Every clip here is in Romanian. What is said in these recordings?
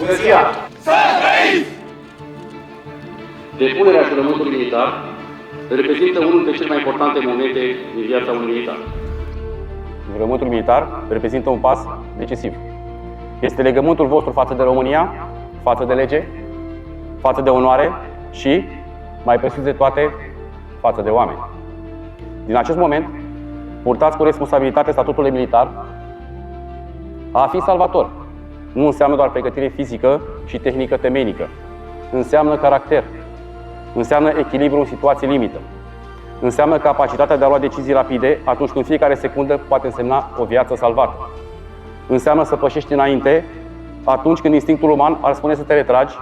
Bună ziua! Să trăiți! Depunerea jurământului militar reprezintă unul dintre cele mai importante momente din viața unui militar. Jurământul militar reprezintă un pas decisiv. Este legământul vostru față de România, față de lege, față de onoare și, mai presus de toate, față de oameni. Din acest moment, purtați cu responsabilitate statutul de militar. A fi salvator nu înseamnă doar pregătire fizică și tehnică temeinică. Înseamnă caracter. Înseamnă echilibru în situații limită. Înseamnă capacitatea de a lua decizii rapide atunci când fiecare secundă poate însemna o viață salvată. Înseamnă să pășești înainte atunci când instinctul uman ar spune să te retragi.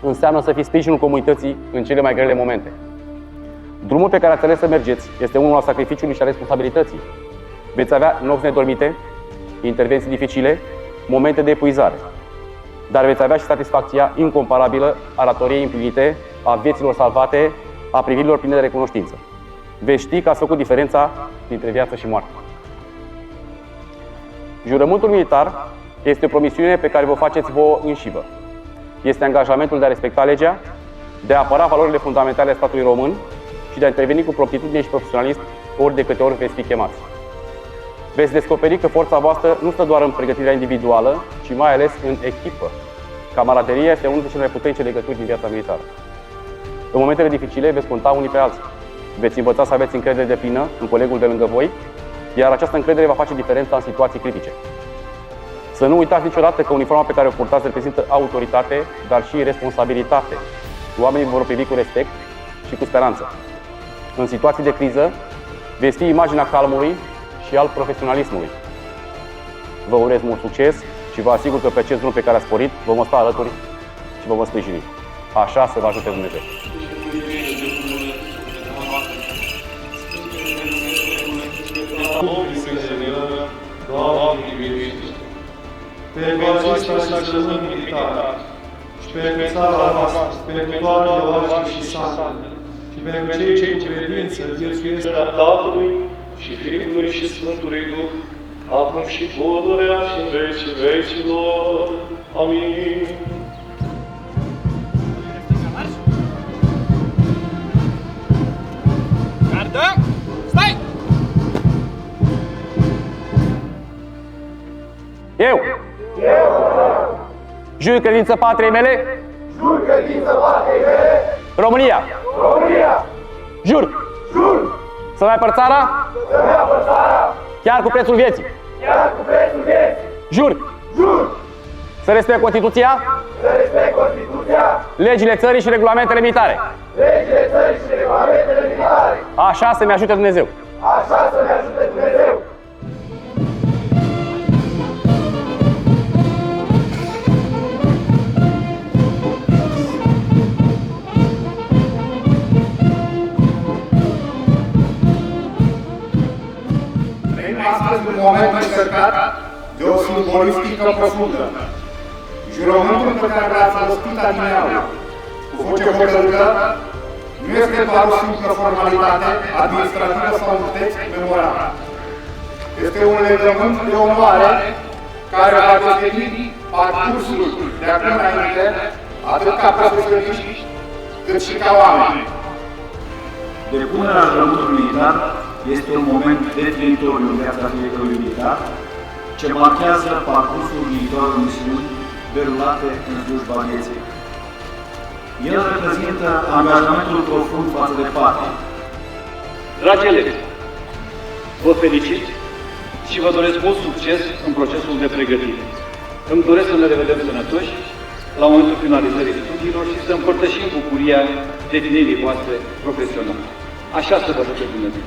Înseamnă să fii sprijinul comunității în cele mai grele momente. Drumul pe care ați ales să mergeți este unul al sacrificiului și a responsabilității. Veți avea nopți nedormite, intervenții dificile, momente de epuizare. Dar veți avea și satisfacția incomparabilă a datoriei împlinite, a vieților salvate, a privirilor pline de recunoștință. Veți ști că ați făcut diferența dintre viață și moarte. Jurământul militar este o promisiune pe care vă faceți vouă înșivă. Este angajamentul de a respecta legea, de a apăra valorile fundamentale ale statului român și de a interveni cu promptitudine și profesionalism ori de câte ori veți fi chemați. Veți descoperi că forța voastră nu stă doar în pregătirea individuală, ci mai ales în echipă. Camaraderia este unul dintre cele mai puternice legături din viața militară. În momentele dificile veți conta unii pe alții. Veți învăța să aveți încredere deplină în colegul de lângă voi, iar această încredere va face diferența în situații critice. Să nu uitați niciodată că uniforma pe care o purtați reprezintă autoritate, dar și responsabilitate. Oamenii vă vor privi cu respect și cu speranță. În situații de criză, veți fi imaginea calmului și al profesionalismului. Vă urez mult succes și vă asigur că pe acest drum pe care ați pornit vă vom sta alături și vă vom sprijini. Așa să vă ajute Dumnezeu. Doamne miluiește! Pentru acesta și jurământ militar, și pentru țara noastră, pentru toate oaștele și satele, și pentru cei ce cu credință viețuiesc a Tatălui și Fiului și Sfântului Duh, acum și pururea și în vecii vecilor. Amin. Gardă! Stai! Eu! Jur credință patriei mele. Jur credință patriei mele. România. România. Jur. Jur Să-mi apăr țara. să-mi apăr țara. Chiar cu prețul vieții. Chiar cu prețul vieții. Jur. Jur Să respect Constituția, să respect Constituția, legile țării și regulamentele militare. legile țării și regulamentele militare. Așa să-mi ajute Dumnezeu. Așa să-mi ajute Dumnezeu. Trăim astăzi un moment încărcat de o simbolistică profundă. Jurământul pe care l-ați rostit adineauri, cu voce hotărâtă, nu este doar o simplă formalitate administrativă sau un text memorat. Este un legământ de onoare care va defini parcursul de acum înainte, atât ca profesioniști, cât și ca oameni. Depunerea jurământului militar este un moment definitoriu în viața fiecărui militar, ce marchează parcursul viitoarelor misiuni derulate în slujba vieții. El reprezintă angajamentul profund față de patrie. Dragi elevi, vă felicit și vă doresc mult succes în procesul de pregătire. Îmi doresc să ne revedem sănătoși la momentul finalizării studiilor și să împărtășim bucuria definirii voastre profesionale. Așa să vă ajute Dumnezeu!